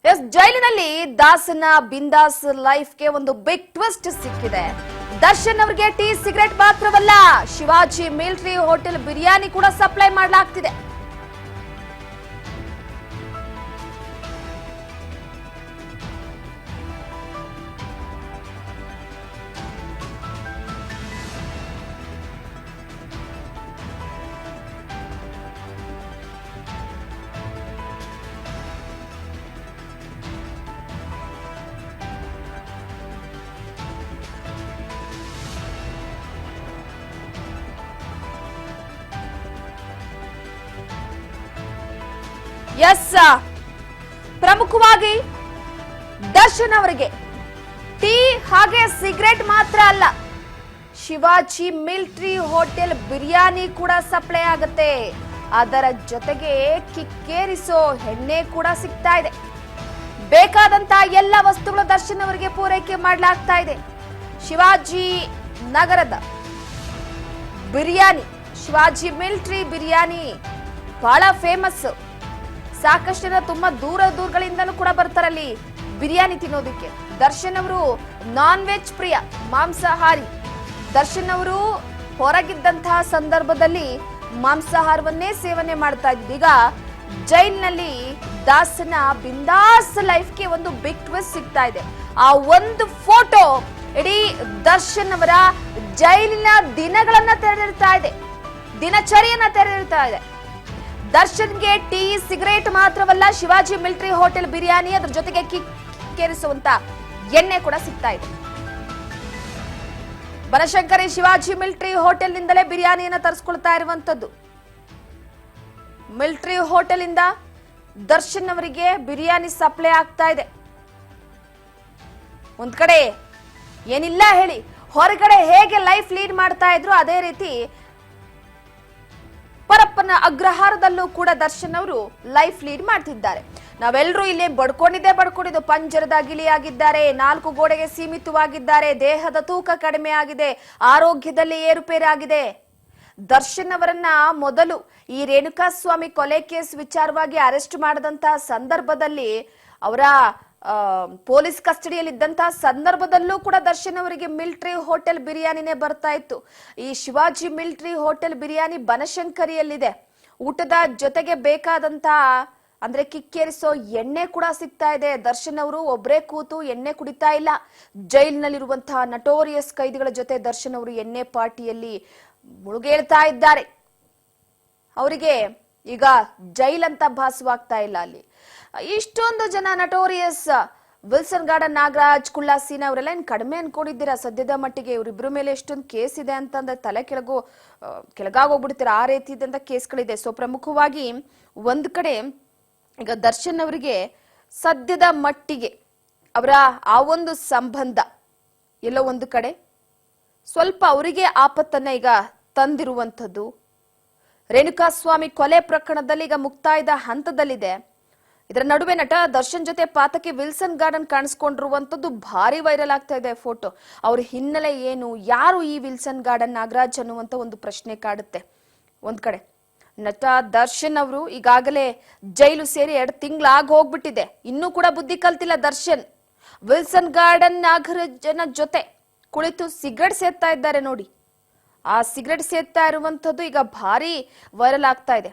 S ಜೈಲಿನಲ್ಲಿ ದಾಸನ ಬಿಂದಾಸ್ ಲೈಫ್ಗೆ ಒಂದು ಬಿಗ್ ಟ್ವಿಸ್ಟ್ ಸಿಕ್ಕಿದೆ. ದರ್ಶನ್ ಅವರಿಗೆ ಟೀ ಸಿಗರೆಟ್ ಮಾತ್ರವಲ್ಲ, ಶಿವಾಜಿ ಮಿಲಿಟರಿ ಹೋಟೆಲ್ ಬಿರಿಯಾನಿ ಕೂಡ ಸಪ್ಲೈ ಮಾಡಲಾಗ್ತಿದೆ. ಎಸ್, ಪ್ರಮುಖವಾಗಿ ದರ್ಶನ್ ಅವರಿಗೆ ಟೀ ಹಾಗೆ ಸಿಗರೆಟ್ ಮಾತ್ರ ಅಲ್ಲ, ಶಿವಾಜಿ ಮಿಲಿಟರಿ ಹೋಟೆಲ್ ಬಿರಿಯಾನಿ ಕೂಡ ಸಪ್ಲೈ ಆಗುತ್ತೆ. ಅದರ ಜೊತೆಗೆ ಕಿಕ್ಕೇರಿಸೋ ಎಣ್ಣೆ ಕೂಡ ಸಿಗ್ತಾ ಇದೆ. ಬೇಕಾದಂತ ಎಲ್ಲ ವಸ್ತುಗಳು ದರ್ಶನ್ ಅವರಿಗೆ ಪೂರೈಕೆ ಮಾಡಲಾಗ್ತಾ ಇದೆ. ಶಿವಾಜಿ ನಗರದ ಬಿರಿಯಾನಿ, ಶಿವಾಜಿ ಮಿಲಿಟರಿ ಬಿರಿಯಾನಿ ಬಹಳ ಫೇಮಸ್. ಸಾಕಷ್ಟು ಜನ ತುಂಬಾ ದೂರಗಳಿಂದನೂ ಕೂಡ ಬರ್ತಾರಲ್ಲಿ ಬಿರಿಯಾನಿ ತಿನ್ನೋದಕ್ಕೆ. ದರ್ಶನ್ ಅವರು ನಾನ್ ವೆಜ್ ಪ್ರಿಯ, ಮಾಂಸಾಹಾರಿ. ದರ್ಶನ್ ಅವರು ಹೊರಗಿದ್ದಂತಹ ಸಂದರ್ಭದಲ್ಲಿ ಮಾಂಸಾಹಾರವನ್ನೇ ಸೇವನೆ ಮಾಡ್ತಾ ಇದ್ದಿದ್ದು. ಈಗ ಜೈಲಿನಲ್ಲಿ ದಾಸನ ಬಿಂದಾಸ್ ಲೈಫ್ಗೆ ಒಂದು ಬಿಗ್ ಟ್ವಿಸ್ಟ್ ಸಿಗ್ತಾ ಇದೆ. ಆ ಒಂದು ಫೋಟೋ ಇಡೀ ದರ್ಶನ್ ಅವರ ಜೈಲಿನ ದಿನಗಳನ್ನ ತೆರೆದಿರ್ತಾ ಇದೆ, ದಿನಚರಿಯನ್ನ ತೆರೆದಿರ್ತಾ ಇದೆ. ದರ್ಶನ್ಗೆ ಟೀ ಸಿಗರೇಟ್ ಮಾತ್ರವಲ್ಲ, ಶಿವಾಜಿ ಮಿಲಿಟರಿ ಹೋಟೆಲ್ ಬಿರಿಯಾನಿ, ಅದ್ರ ಜೊತೆಗೆ ಕಿಕ್ಕೇರಿಸುವಂತ ಎಣ್ಣೆ ಕೂಡ ಸಿಗ್ತಾ ಇದೆ. ಬನಶಂಕರಿ ಶಿವಾಜಿ ಮಿಲಿಟರಿ ಹೋಟೆಲ್ ನಿಂದಲೇ ಬಿರಿಯಾನಿಯನ್ನ ತರಿಸ್ಕೊಳ್ತಾ ಇರುವಂತದ್ದು. ಮಿಲಿಟರಿ ಹೋಟೆಲ್ ಇಂದ ದರ್ಶನ್ ಅವರಿಗೆ ಬಿರಿಯಾನಿ ಸಪ್ಲೈ ಆಗ್ತಾ ಇದೆ. ಒಂದ್ ಕಡೆ ಏನಿಲ್ಲ ಹೇಳಿ, ಹೊರಗಡೆ ಹೇಗೆ ಲೈಫ್ ಲೀಡ್ ಮಾಡ್ತಾ ಇದ್ರು ಅದೇ ರೀತಿ ಪರಪ್ಪನ ಅಗ್ರಹಾರದಲ್ಲೂ ಕೂಡ ದರ್ಶನ್ ಅವರು ಲೈಫ್ ಲೀಡ್ ಮಾಡ್ತಿದ್ದಾರೆ. ನಾವೆಲ್ಲರೂ ಇಲ್ಲಿ ಬಡ್ಕೊಂಡಿದ್ದು ಪಂಜರದ ಗಿಳಿಯಾಗಿದ್ದಾರೆ, 4 ಗೋಡೆಗೆ ಸೀಮಿತವಾಗಿದ್ದಾರೆ, ದೇಹದ ತೂಕ ಕಡಿಮೆ ಆಗಿದೆ, ಆರೋಗ್ಯದಲ್ಲಿ ಏರುಪೇರಾಗಿದೆ. ದರ್ಶನ್ ಅವರನ್ನ ಮೊದಲು ಈ ರೇಣುಕಾಸ್ವಾಮಿ ಕೊಲೆ ಕೇಸ್ ವಿಚಾರವಾಗಿ ಅರೆಸ್ಟ್ ಮಾಡಿದಂತಹ ಸಂದರ್ಭದಲ್ಲಿ, ಅವರ ಪೊಲೀಸ್ ಕಸ್ಟಡಿಯಲ್ಲಿದ್ದಂತಹ ಸಂದರ್ಭದಲ್ಲೂ ಕೂಡ ದರ್ಶನ್ ಅವರಿಗೆ ಮಿಲಿಟರಿ ಹೋಟೆಲ್ ಬಿರಿಯಾನಿನೇ ಬರ್ತಾ ಇತ್ತು. ಈ ಶಿವಾಜಿ ಮಿಲಿಟರಿ ಹೋಟೆಲ್ ಬಿರಿಯಾನಿ ಬನಶಂಕರಿಯಲ್ಲಿದೆ. ಊಟದ ಜೊತೆಗೆ ಬೇಕಾದಂತಹ ಅಂದ್ರೆ ಕಿಕ್ಕೇರಿಸೋ ಎಣ್ಣೆ ಕೂಡ ಸಿಗ್ತಾ ಇದೆ. ದರ್ಶನ್ ಅವರು ಒಬ್ಬರೇ ಕೂತು ಎಣ್ಣೆ ಕುಡಿತಾ ಇಲ್ಲ. ಜೈಲಿನಲ್ಲಿರುವಂತಹ ನಟೋರಿಯಸ್ ಕೈದಿಗಳ ಜೊತೆ ದರ್ಶನ್ ಅವರು ಎಣ್ಣೆ ಪಾರ್ಟಿಯಲ್ಲಿ ಮುಳುಗೇಳ್ತಾ ಇದ್ದಾರೆ. ಅವರಿಗೆ ಈಗ ಜೈಲಂತ ಭಾಸವಾಗ್ತಾ ಇಲ್ಲ. ಅಲ್ಲಿ ಇಷ್ಟೊಂದು ಜನ ನಟೋರಿಯಸ್, ವಿಲ್ಸನ್ ಗಾರ್ಡನ್ ನಾಗರಾಜ್, ಕುಳ್ಳಾ ಸೀನಾ ಅವರೆಲ್ಲ ಏನ್ ಕಡಿಮೆ ಅನ್ಕೊಂಡಿದ್ದೀರಾ? ಸದ್ಯದ ಮಟ್ಟಿಗೆ ಇವರಿಬ್ಬರ ಮೇಲೆ ಎಷ್ಟೊಂದು ಕೇಸ್ ಇದೆ ಅಂತಂದ್ರೆ ತಲೆ ಕೆಳಗಾಗೋಗ್ಬಿಡ್ತೀರಾ, ಆ ರೀತಿ ಇದ್ದಂತ ಕೇಸ್ಗಳಿದೆ. ಸೊ ಪ್ರಮುಖವಾಗಿ ಒಂದ್ ಕಡೆ ಈಗ ದರ್ಶನ್ ಅವರಿಗೆ ಸದ್ಯದ ಮಟ್ಟಿಗೆ ಅವರ ಆ ಒಂದು ಸಂಬಂಧ ಎಲ್ಲೋ ಒಂದು ಕಡೆ ಸ್ವಲ್ಪ ಅವರಿಗೆ ಆಪತ್ತನ್ನ ಈಗ ತಂದಿರುವಂಥದ್ದು. ರೇಣುಕಾಸ್ವಾಮಿ ಕೊಲೆ ಪ್ರಕರಣದಲ್ಲಿ ಈಗ ಮುಕ್ತಾಯದ ಹಂತದಲ್ಲಿದೆ. ಇದರ ನಡುವೆ ನಟ ದರ್ಶನ್ ಜೊತೆ ಪಾತಕಿ ವಿಲ್ಸನ್ ಗಾರ್ಡನ್ ಕಾಣಿಸ್ಕೊಂಡಿರುವಂತದ್ದು ಭಾರಿ ವೈರಲ್ ಆಗ್ತಾ ಇದೆ ಫೋಟೋ. ಅವ್ರ ಹಿನ್ನೆಲೆ ಏನು, ಯಾರು ಈ ವಿಲ್ಸನ್ ಗಾರ್ಡನ್ ನಾಗರಾಜ್ ಅನ್ನುವಂತ ಒಂದು ಪ್ರಶ್ನೆ ಕಾಡುತ್ತೆ. ಒಂದ್ ಕಡೆ ನಟ ದರ್ಶನ್ ಅವರು ಈಗಾಗಲೇ ಜೈಲು ಸೇರಿ 2 ತಿಂಗಳಾಗಿ ಹೋಗ್ಬಿಟ್ಟಿದೆ, ಇನ್ನೂ ಕೂಡ ಬುದ್ಧಿ ಕಲ್ತಿಲ್ಲ ದರ್ಶನ್. ವಿಲ್ಸನ್ ಗಾರ್ಡನ್ ನಾಗರಾಜನ ಜೊತೆ ಕುಳಿತು ಸಿಗರೆಟ್ ಸೇದ್ತಾ ಇದ್ದಾರೆ ನೋಡಿ. ಆ ಸಿಗರೆಟ್ ಸೇದ್ತಾ ಇರುವಂತದ್ದು ಈಗ ಭಾರಿ ವೈರಲ್ ಆಗ್ತಾ ಇದೆ.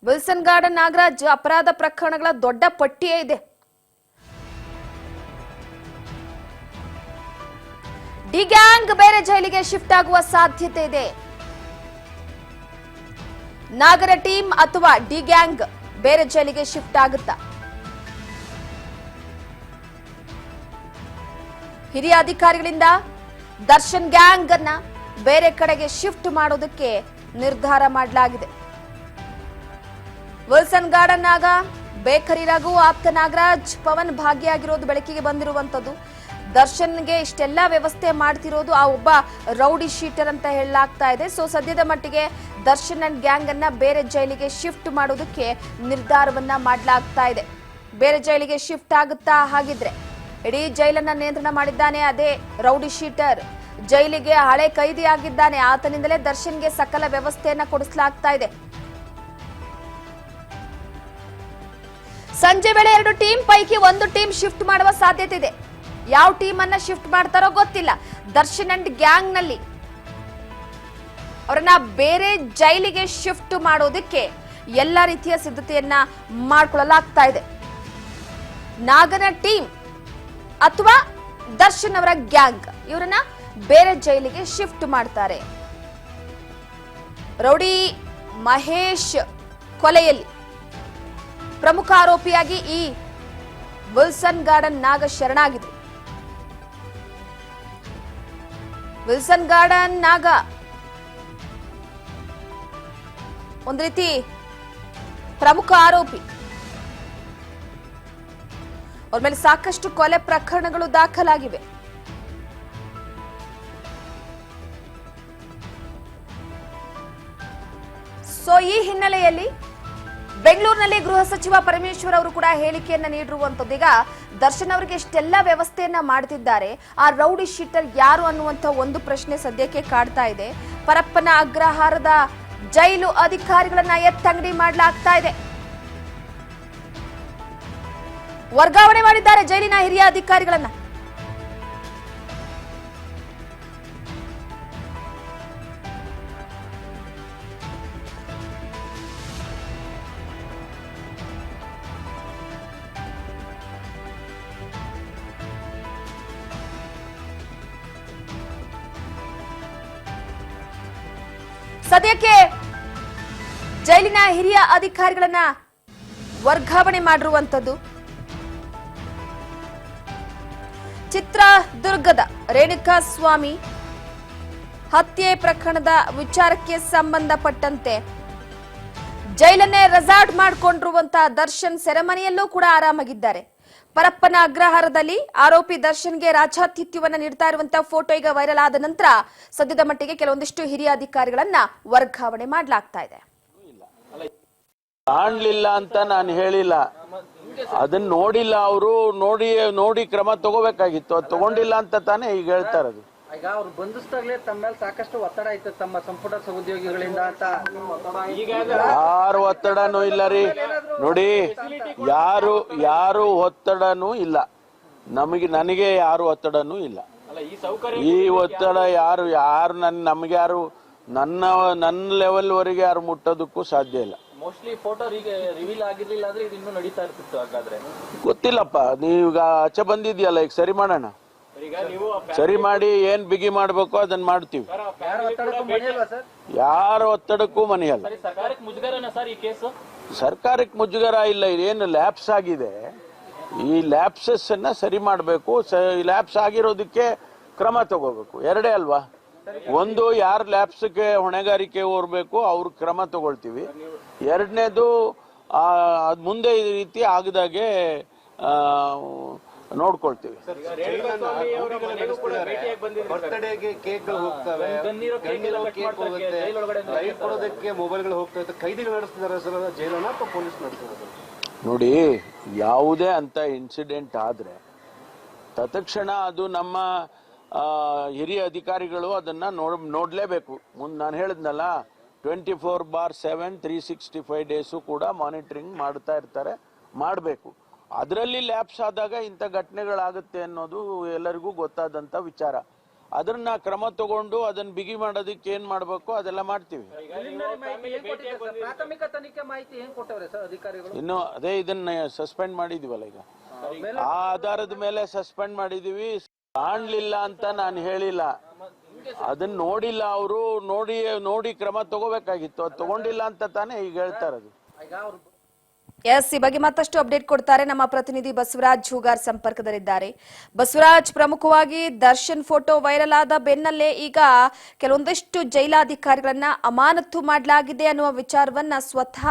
ವಿಲ್ಸನ್ ಗಾರ್ಡನ್ ನಾಗರಾಜ್ ಅಪರಾಧ ಪ್ರಕರಣಗಳ ದೊಡ್ಡ ಪಟ್ಟಿಯೇ ಇದೆ. ಡಿ ಗ್ಯಾಂಗ್ ಬೇರೆ ಜೈಲಿಗೆ ಶಿಫ್ಟ್ ಆಗುವ ಸಾಧ್ಯತೆ ಇದೆ. ನಾಗರ ಟೀಮ್ ಅಥವಾ ಡಿ ಗ್ಯಾಂಗ್ ಬೇರೆ ಜೈಲಿಗೆ ಶಿಫ್ಟ್ ಆಗುತ್ತಾ? ಹಿರಿಯ ಅಧಿಕಾರಿಗಳಿಂದ ದರ್ಶನ್ ಗ್ಯಾಂಗ್ ಅನ್ನ ಬೇರೆ ಕಡೆಗೆ ಶಿಫ್ಟ್ ಮಾಡೋದಕ್ಕೆ ನಿರ್ಧಾರ ಮಾಡಲಾಗಿದೆ. ವಿಲ್ಸನ್ ಗಾರ್ಡನ್ ನಾಗ, ಬೇಕರಿ ರಘು, ಆಪ್ತ ನಾಗರಾಜ್, ಪವನ್ ಭಾಗಿಯಾಗಿರೋದು ಬೆಳಕಿಗೆ ಬಂದಿರುವಂತದ್ದು. ದರ್ಶನ್ಗೆ ಇಷ್ಟೆಲ್ಲಾ ವ್ಯವಸ್ಥೆ ಮಾಡ್ತಿರೋದು ಆ ಒಬ್ಬ ರೌಡಿ ಶೀಟರ್ ಅಂತ ಹೇಳಲಾಗ್ತಾ ಇದೆ. ಸೊ ಸದ್ಯದ ಮಟ್ಟಿಗೆ ದರ್ಶನ್ ಅಂಡ್ ಗ್ಯಾಂಗ್ ಅನ್ನ ಬೇರೆ ಜೈಲಿಗೆ ಶಿಫ್ಟ್ ಮಾಡೋದಕ್ಕೆ ನಿರ್ಧಾರವನ್ನ ಮಾಡಲಾಗ್ತಾ ಇದೆ. ಬೇರೆ ಜೈಲಿಗೆ ಶಿಫ್ಟ್ ಆಗುತ್ತಾ? ಹಾಗಿದ್ರೆ ಇಡೀ ಜೈಲನ್ನ ನಿಯಂತ್ರಣ ಮಾಡಿದ್ದಾನೆ ಅದೇ ರೌಡಿ ಶೀಟರ್. ಜೈಲಿಗೆ ಹಳೆ ಕೈದಿಯಾಗಿದ್ದಾನೆ, ಆತನಿಂದಲೇ ದರ್ಶನ್ಗೆ ಸಕಲ ವ್ಯವಸ್ಥೆಯನ್ನ ಕೊಡಿಸಲಾಗ್ತಾ ಇದೆ. ಸಂಜೆ ವೇಳೆ 2 ಟೀಮ್ ಪೈಕಿ ಒಂದು ಟೀಮ್ ಶಿಫ್ಟ್ ಮಾಡುವ ಸಾಧ್ಯತೆ ಇದೆ. ಯಾವ ಟೀಮ್ ಅನ್ನ ಶಿಫ್ಟ್ ಮಾಡ್ತಾರೋ ಗೊತ್ತಿಲ್ಲ. ದರ್ಶನ್ ಅಂಡ್ ಗ್ಯಾಂಗ್ ನಲ್ಲಿ ಅವರನ್ನ ಬೇರೆ ಜೈಲಿಗೆ ಶಿಫ್ಟ್ ಮಾಡೋದಕ್ಕೆ ಎಲ್ಲ ರೀತಿಯ ಸಿದ್ಧತೆಯನ್ನ ಮಾಡಿಕೊಳ್ಳಲಾಗ್ತಾ ಇದೆ. ನಾಗನ ಟೀಮ್ ಅಥವಾ ದರ್ಶನ್ ಅವರ ಗ್ಯಾಂಗ್ ಇವರನ್ನ ಬೇರೆ ಜೈಲಿಗೆ ಶಿಫ್ಟ್ ಮಾಡ್ತಾರೆ. ರೌಡಿ ಮಹೇಶ್ ಕೊಲೆಯಲ್ಲಿ ಪ್ರಮುಖ ಆರೋಪಿಯಾಗಿ ಈ ವಿಲ್ಸನ್ ಗಾರ್ಡನ್ ನಾಗ ಶರಣಾಗಿದ್ರು. ವಿಲ್ಸನ್ ಗಾರ್ಡನ್ ನಾಗ ಒಂದು ರೀತಿ ಪ್ರಮುಖ ಆರೋಪಿ. ಅವ್ರ ಮೇಲೆ ಸಾಕಷ್ಟು ಕೊಲೆ ಪ್ರಕರಣಗಳು ದಾಖಲಾಗಿವೆ. ಸೊ ಈ ಹಿನ್ನೆಲೆಯಲ್ಲಿ ಬೆಂಗಳೂರಿನಲ್ಲಿ ಗೃಹ ಸಚಿವ ಪರಮೇಶ್ವರ್ ಅವರು ಕೂಡ ಹೇಳಿಕೆಯನ್ನ ನೀಡಿರುವಂತದ್ದು. ಈಗ ದರ್ಶನ್ ಅವರಿಗೆ ಇಷ್ಟೆಲ್ಲ ವ್ಯವಸ್ಥೆಯನ್ನ ಮಾಡ್ತಿದ್ದಾರೆ, ಆ ರೌಡಿ ಶೀಟರ್ ಯಾರು ಅನ್ನುವಂತ ಒಂದು ಪ್ರಶ್ನೆ ಸದ್ಯಕ್ಕೆ ಕಾಡ್ತಾ ಇದೆ. ಪರಪ್ಪನ ಅಗ್ರಹಾರದ ಜೈಲು ಅಧಿಕಾರಿಗಳನ್ನ ಎತ್ತಂಗಡಿ ಮಾಡಲಾಗ್ತಾ ಇದೆ. ವರ್ಗಾವಣೆ ಮಾಡಿದ್ದಾರೆ ಜೈಲಿನ ಹಿರಿಯ ಅಧಿಕಾರಿಗಳನ್ನ. ಸದ್ಯಕ್ಕೆ ಜೈಲಿನ ಹಿರಿಯ ಅಧಿಕಾರಿಗಳನ್ನ ವರ್ಗಾವಣೆ ಮಾಡಿರುವಂತದ್ದು. ಚಿತ್ರದುರ್ಗದ ರೇಣುಕಾಸ್ವಾಮಿ ಹತ್ಯೆ ಪ್ರಕರಣದ ವಿಚಾರಕ್ಕೆ ಸಂಬಂಧಪಟ್ಟಂತೆ ಜೈಲನ್ನೇ ರೆಸಾರ್ಟ್ ಮಾಡಿಕೊಂಡಿರುವಂತಹ ದರ್ಶನ್ ಸೆರೆಮನೆಯಲ್ಲೂ ಕೂಡ ಆರಾಮಾಗಿದ್ದಾರೆ. ಪರಪ್ಪನ ಅಗ್ರಹಾರದಲ್ಲಿ ಆರೋಪಿ ದರ್ಶನ್ಗೆ ರಾಜಾತಿಥ್ಯವನ್ನ ನೀಡ್ತಾ ಇರುವಂತಹ ಫೋಟೋ ಈಗ ವೈರಲ್ ಆದ ನಂತರ ಸದ್ಯದ ಮಟ್ಟಿಗೆ ಕೆಲವೊಂದಿಷ್ಟು ಹಿರಿಯ ಅಧಿಕಾರಿಗಳನ್ನ ವರ್ಗಾವಣೆ ಮಾಡಲಾಗ್ತಾ ಇದೆ. ಕಾಣ್ಲಿಲ್ಲ ಅಂತ ನಾನು ಹೇಳಿಲ್ಲ, ಅದನ್ನ ನೋಡಿಲ್ಲ, ಅವರು ನೋಡಿ ಕ್ರಮ ತಗೋಬೇಕಾಗಿತ್ತು. ಅದು ತಗೊಂಡಿಲ್ಲ ಅಂತ ತಾನೇ ಈಗ ಹೇಳ್ತಾ ಇರೋದು. ಈಗ ಅವ್ರು ಬಂಧಿಸ್ದಾಗ್ಲೇ ತಮ್ಮ ಮೇಲೆ ಸಾಕಷ್ಟು ಒತ್ತಡ ಇತ್ತು ತಮ್ಮ ಸಂಪುಟ ಸಹೋದ್ಯೋಗಿಗಳಿಂದ ಅಂತ. ಯಾರು ಒತ್ತಡನೂ ಇಲ್ಲ ರೀ. ನೋಡಿ, ಯಾರು ಒತ್ತಡನೂ ಇಲ್ಲ. ನನಗೆ ಯಾರು ಒತ್ತಡನೂ ಇಲ್ಲ. ಈ ಒತ್ತಡ ಯಾರು ನಮ್ಗೆ ಯಾರು ನನ್ನ ಲೆವೆಲ್ ವರೆಗೆ ಯಾರು ಮುಟ್ಟೋದಕ್ಕೂ ಸಾಧ್ಯ ಇಲ್ಲ. ಮೋಸ್ಟ್ಲಿ ಫೋಟೋ ರಿವೀಲ್ ಆಗಿರ್ಲಿಲ್ಲ ಅಂದ್ರೆ ಇದು ಇನ್ನೂ ನಡೀತಾ ಇರ್ತಿತ್ತು. ಹಾಗಾದ್ರೆ ಗೊತ್ತಿಲ್ಲಪ್ಪ. ನೀವೀಗ ಆಚೆ ಬಂದಿದ್ಯಲ್ಲ, ಈಗ ಸರಿ ಮಾಡೋಣ. ಸರಿ ಮಾಡಿ ಏನ್ ಬಿಗಿ ಮಾಡ್ಬೇಕು ಅದನ್ನ ಮಾಡ್ತೀವಿ. ಯಾರ ಒತ್ತಡಕ್ಕೂ ಮನೆಯಲ್ಲ. ಸರ್ಕಾರಕ್ಕೆ ಮುಜುಗರ ಇಲ್ಲ. ಇದೇನು ಲ್ಯಾಪ್ಸ್ ಆಗಿದೆ, ಈ ಲ್ಯಾಪ್ಸಸ್ ಅನ್ನ ಸರಿ ಮಾಡ್ಬೇಕು. ಲ್ಯಾಪ್ಸ್ ಆಗಿರೋದಕ್ಕೆ ಕ್ರಮ ತಗೋಬೇಕು. ಎರಡೇ ಅಲ್ವಾ? ಒಂದು, ಯಾರು ಲ್ಯಾಪ್ಸ್ಗೆ ಹೊಣೆಗಾರಿಕೆ ಹೊರಬೇಕು ಅವ್ರ ಕ್ರಮ ತಗೊಳ್ತೀವಿ. ಎರಡನೇದು, ಮುಂದೆ ಈ ರೀತಿ ಆಗದಾಗೆ ನೋಡ್ಕೊಳ್ತೀವಿ. ಬರ್ತ್ಡೇಗೆ ಕೇಕ್ಗಳು ಹೋಗ್ತವೆ, ಲೈಟ್ ಕೊಡೋದಕ್ಕೆ ಮೊಬೈಲ್ಗಳು ಹೋಗ್ತವೆ. ಕೈದಿಗಳು ನಡೆಸ್ತಿದ್ದಾರೆ ಸರ್ ಜೈಲನ್ನ ಅಥವಾ ಪೊಲೀಸ್ ನಡೆಸ್ತಿದ್ದಾರೆ? ನೋಡಿ, ಯಾವುದೇ ಅಂತ ಇನ್ಸಿಡೆಂಟ್ ಆದ್ರೆ ತತ್ಕ್ಷಣ ಅದು ನಮ್ಮ ಹಿರಿಯ ಅಧಿಕಾರಿಗಳು ಅದನ್ನ ನೋಡ್ಲೇಬೇಕು. ನಾನು ಹೇಳಿದ್ನಲ್ಲ, 24/7 365 ಡೇಸು ಕೂಡ ಮಾನಿಟರಿಂಗ್ ಮಾಡ್ತಾ ಇರ್ತಾರೆ, ಮಾಡಬೇಕು. ಅದರಲ್ಲಿ ಲ್ಯಾಪ್ಸ್ ಆದಾಗ ಇಂಥ ಘಟನೆಗಳಾಗುತ್ತೆ ಅನ್ನೋದು ಎಲ್ಲರಿಗೂ ಗೊತ್ತಾದಂತ ವಿಚಾರ. ಅದನ್ನ ಕ್ರಮ ತಗೊಂಡು ಅದನ್ನ ಬಿಗಿ ಮಾಡೋದಕ್ಕೆ ಏನ್ ಮಾಡ್ಬೇಕು ಅದೆಲ್ಲ ಮಾಡ್ತೀವಿ. ಪ್ರಾಥಮಿಕ ತನಿಖೆ ಮಾಹಿತಿ ಏನ್ ಕೊಟ್ಟವ್ರೆ ಸರ್ ಅಧಿಕಾರಿಗಳು? ಇನ್ನು ಅದೇ ಇದನ್ನ ಸಸ್ಪೆಂಡ್ ಮಾಡಿದೀವಲ್ಲ, ಈಗ ಆ ಆಧಾರದ ಮೇಲೆ ಸಸ್ಪೆಂಡ್ ಮಾಡಿದೀವಿ. ಕಾಣ್ಲಿಲ್ಲ ಅಂತ ನಾನು ಹೇಳಿಲ್ಲ, ಅದನ್ನ ನೋಡಿಲ್ಲ. ಅವರು ನೋಡಿ ಕ್ರಮ ತಗೋಬೇಕಾಗಿತ್ತು. ಅದು ತಗೊಂಡಿಲ್ಲ ಅಂತ ತಾನೇ ಈಗ ಹೇಳ್ತಾ ಇರೋದು. ಎಸ್, ಈ ಬಗ್ಗೆ ಮತ್ತಷ್ಟು ಅಪ್ಡೇಟ್ ಕೊಡ್ತಾರೆ ನಮ್ಮ ಪ್ರತಿನಿಧಿ ಬಸವರಾಜ್ ಹೂಗಾರ್ ಸಂಪರ್ಕದಲ್ಲಿದ್ದಾರೆ. ಬಸವರಾಜ್, ಪ್ರಮುಖವಾಗಿ ದರ್ಶನ್ ಫೋಟೋ ವೈರಲ್ ಆದ ಬೆನ್ನಲ್ಲೇ ಈಗ ಕೆಲವೊಂದಿಷ್ಟು ಜೈಲಾಧಿಕಾರಿಗಳನ್ನ ಅಮಾನತು ಮಾಡಲಾಗಿದೆ ಅನ್ನುವ ವಿಚಾರವನ್ನ ಸ್ವತಃ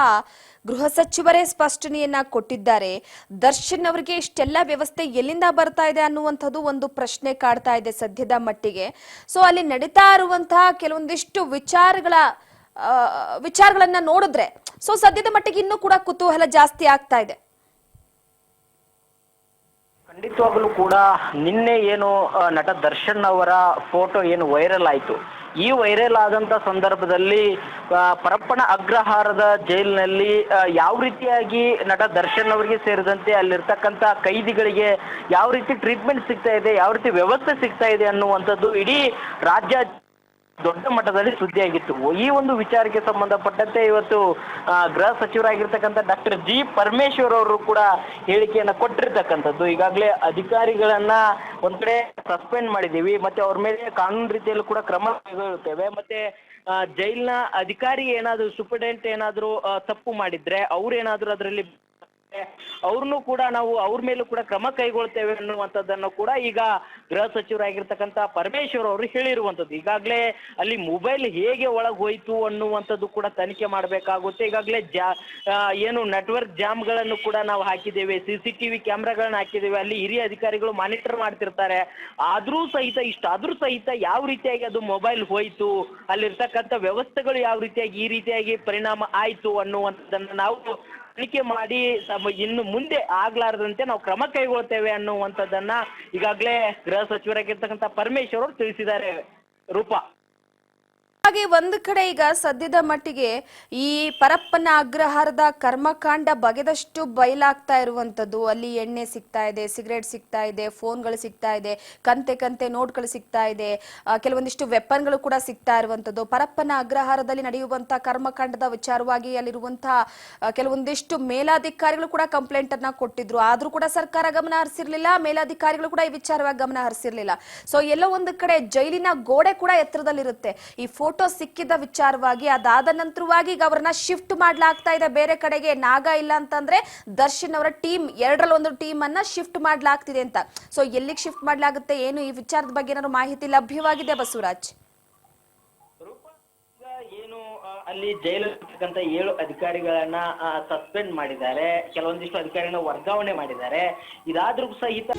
ಗೃಹ ಸಚಿವರೇ ಸ್ಪಷ್ಟನೆಯನ್ನ ಕೊಟ್ಟಿದ್ದಾರೆ. ದರ್ಶನ್ ಅವರಿಗೆ ಇಷ್ಟೆಲ್ಲ ವ್ಯವಸ್ಥೆ ಎಲ್ಲಿಂದ ಬರ್ತಾ ಇದೆ ಅನ್ನುವಂಥದ್ದು ಒಂದು ಪ್ರಶ್ನೆ ಕಾಡ್ತಾ ಇದೆ ಸದ್ಯದ ಮಟ್ಟಿಗೆ. ಸೊ ಅಲ್ಲಿ ನಡೀತಾ ಇರುವಂತಹ ಕೆಲವೊಂದಿಷ್ಟು ವಿಚಾರಗಳನ್ನ ನೋಡಿದ್ರೆ ಸೊ ಸದ್ಯದ ಮಟ್ಟಿಗೆ ಇನ್ನೂ ಕೂಡ ಕುತೂಹಲ ಜಾಸ್ತಿ ಆಗ್ತಾ ಇದೆ. ಖಂಡಿತವಾಗಲೂ ಕೂಡ ನಿನ್ನೆ ಏನು ನಟ ದರ್ಶನ್ ಅವರ ಫೋಟೋ ಏನು ವೈರಲ್ ಆಯ್ತು, ಈ ವೈರಲ್ ಆದಂತ ಸಂದರ್ಭದಲ್ಲಿ ಪರಪ್ಪನ ಅಗ್ರಹಾರದ ಜೈಲಿನಲ್ಲಿ ಯಾವ ರೀತಿಯಾಗಿ ನಟ ದರ್ಶನ್ ಅವರಿಗೆ ಸೇರಿದಂತೆ ಅಲ್ಲಿರ್ತಕ್ಕಂಥ ಕೈದಿಗಳಿಗೆ ಯಾವ ರೀತಿ ಟ್ರೀಟ್ಮೆಂಟ್ ಸಿಗ್ತಾ ಇದೆ, ಯಾವ ರೀತಿ ವ್ಯವಸ್ಥೆ ಸಿಗ್ತಾ ಇದೆ ಅನ್ನುವಂಥದ್ದು ಇಡೀ ರಾಜ್ಯ ದೊಡ್ಡ ಮಟ್ಟದಲ್ಲಿ ಸುದ್ದಿಯಾಗಿತ್ತು. ಈ ಒಂದು ವಿಚಾರಕ್ಕೆ ಸಂಬಂಧಪಟ್ಟಂತೆ ಇವತ್ತು ಗೃಹ ಸಚಿವರಾಗಿರ್ತಕ್ಕಂಥ ಡಾಕ್ಟರ್ ಜಿ ಪರಮೇಶ್ವರ್ ಅವರು ಕೂಡ ಹೇಳಿಕೆಯನ್ನ ಕೊಟ್ಟಿರ್ತಕ್ಕಂಥದ್ದು. ಈಗಾಗಲೇ ಅಧಿಕಾರಿಗಳನ್ನ ಒಂದ್ ಕಡೆ ಸಸ್ಪೆಂಡ್ ಮಾಡಿದೀವಿ, ಮತ್ತೆ ಅವ್ರ ಮೇಲೆ ಕಾನೂನು ರೀತಿಯಲ್ಲೂ ಕೂಡ ಕ್ರಮ ಕೈಗೊಳ್ಳುತ್ತೇವೆ, ಮತ್ತೆ ಜೈಲಿನ ಅಧಿಕಾರಿ ಏನಾದ್ರು ಸೂಪರ್ಡೆಂಟ್ ಏನಾದ್ರು ತಪ್ಪು ಮಾಡಿದ್ರೆ ಅವ್ರೇನಾದ್ರು ಅದರಲ್ಲಿ ಅವ್ರನ್ನು ಕೂಡ ನಾವು ಅವ್ರ ಮೇಲೂ ಕೂಡ ಕ್ರಮ ಕೈಗೊಳ್ತೇವೆ ಅನ್ನುವಂಥದ್ದನ್ನು ಕೂಡ ಈಗ ಗೃಹ ಸಚಿವರಾಗಿರ್ತಕ್ಕಂಥ ಪರಮೇಶ್ವರ್ ಅವರು ಹೇಳಿರುವಂಥದ್ದು. ಈಗಾಗಲೇ ಅಲ್ಲಿ ಮೊಬೈಲ್ ಹೇಗೆ ಒಳಗೆ ಹೋಯ್ತು ಅನ್ನುವಂಥದ್ದು ಕೂಡ ತನಿಖೆ ಮಾಡಬೇಕಾಗುತ್ತೆ. ಈಗಾಗಲೇ ಏನು ನೆಟ್ವರ್ಕ್ ಜಾಮ್ಗಳನ್ನು ಕೂಡ ನಾವು ಹಾಕಿದ್ದೇವೆ, CCTV ಕ್ಯಾಮ್ರಾಗಳನ್ನ ಹಾಕಿದ್ದೇವೆ, ಅಲ್ಲಿ ಹಿರಿಯ ಅಧಿಕಾರಿಗಳು ಮಾನಿಟರ್ ಮಾಡ್ತಿರ್ತಾರೆ. ಆದ್ರೂ ಸಹಿತ ಯಾವ ರೀತಿಯಾಗಿ ಅದು ಮೊಬೈಲ್ ಹೋಯ್ತು, ಅಲ್ಲಿರ್ತಕ್ಕಂಥ ವ್ಯವಸ್ಥೆಗಳು ಯಾವ ರೀತಿಯಾಗಿ ಈ ರೀತಿಯಾಗಿ ಪರಿಣಾಮ ಆಯ್ತು ಅನ್ನುವಂಥದ್ದನ್ನು ನಾವು ತನಿಖೆ ಮಾಡಿ ಇನ್ನು ಮುಂದೆ ಆಗ್ಲಾರದಂತೆ ನಾವು ಕ್ರಮ ಕೈಗೊಳ್ತೇವೆ ಅನ್ನುವಂಥದ್ದನ್ನ ಈಗಾಗಲೇ ಗೃಹ ಸಚಿವರಾಗಿರ್ತಕ್ಕಂಥ ಪರಮೇಶ್ವರ್ ಅವರು ತಿಳಿಸಿದ್ದಾರೆ. ರೂಪಾ, ಹಾಗೆ ಒಂದು ಕಡೆ ಈಗ ಸದ್ಯದ ಮಟ್ಟಿಗೆ ಈ ಪರಪ್ಪನ ಅಗ್ರಹಾರದ ಕರ್ಮಕಾಂಡ ಬಗೆದಷ್ಟು ಬಯಲಾಗ್ತಾ ಇರುವಂತದ್ದು. ಅಲ್ಲಿ ಎಣ್ಣೆ ಸಿಗ್ತಾ ಇದೆ, ಸಿಗರೇಟ್ ಸಿಗ್ತಾ ಇದೆ, ಫೋನ್ಗಳು ಸಿಗ್ತಾ ಇದೆ, ಕಂತೆ ನೋಟ್ಗಳು ಸಿಗ್ತಾ ಇದೆ, ಕೆಲವೊಂದಿಷ್ಟು ವೆಪನ್ಗಳು ಕೂಡ ಸಿಗ್ತಾ ಇರುವಂತದ್ದು. ಪರಪ್ಪನ ಅಗ್ರಹಾರದಲ್ಲಿ ನಡೆಯುವಂತಹ ಕರ್ಮಕಾಂಡದ ವಿಚಾರವಾಗಿ ಅಲ್ಲಿರುವಂತಹ ಕೆಲವೊಂದಿಷ್ಟು ಮೇಲಾಧಿಕಾರಿಗಳು ಕೂಡ ಕಂಪ್ಲೇಂಟ್ ಅನ್ನ ಕೊಟ್ಟಿದ್ರು. ಆದ್ರೂ ಕೂಡ ಸರ್ಕಾರ ಗಮನ ಹರಿಸಿರ್ಲಿಲ್ಲ, ಮೇಲಾಧಿಕಾರಿಗಳು ಕೂಡ ಈ ವಿಚಾರವಾಗಿ ಗಮನ ಹರಿಸಿರ್ಲಿಲ್ಲ. ಸೊ ಎಲ್ಲೋ ಒಂದು ಕಡೆ ಜೈಲಿನ ಗೋಡೆ ಕೂಡ ಎತ್ತರದಲ್ಲಿರುತ್ತೆ. ಈ ಫೋಟೋ ಸಿಕ್ಕಿದ ವಿಚಾರವಾಗಿ ಅದಾದ ನಂತರವಾಗಿ ಈಗ ಅವರನ್ನ ಶಿಫ್ಟ್ ಮಾಡ್ಲಾಗ್ತಾ ಇದೆ ಬೇರೆ ಕಡೆಗೆ. ನಾಗ ಇಲ್ಲ ಅಂತಂದ್ರೆ ದರ್ಶನ್ ಅವರ ಟೀಮ್, 2ರಲ್ಲಿ 1 ಟೀಮ್ ಅನ್ನ ಶಿಫ್ಟ್ ಮಾಡ್ಲಾಗ್ತಿದೆ ಅಂತ. ಸೊ ಎಲ್ಲಿಗೆ ಶಿಫ್ಟ್ ಮಾಡ್ಲಾಗುತ್ತೆ, ಏನು ಈ ವಿಚಾರದ ಬಗ್ಗೆ ಏನಾದ್ರು ಮಾಹಿತಿ ಲಭ್ಯವಾಗಿದೆ ಬಸವರಾಜ್? ಏನು ಅಲ್ಲಿ ಜೈಲಿರ್ತಕ್ಕಂಥ 7 ಅಧಿಕಾರಿಗಳನ್ನ ಸಸ್ಪೆಂಡ್ ಮಾಡಿದ್ದಾರೆ, ಕೆಲವೊಂದಿಷ್ಟು ಅಧಿಕಾರಿಗಳನ್ನ ವರ್ಗಾವಣೆ ಮಾಡಿದ್ದಾರೆ. ಇದಾದ್ರೂ ಸಹಿತ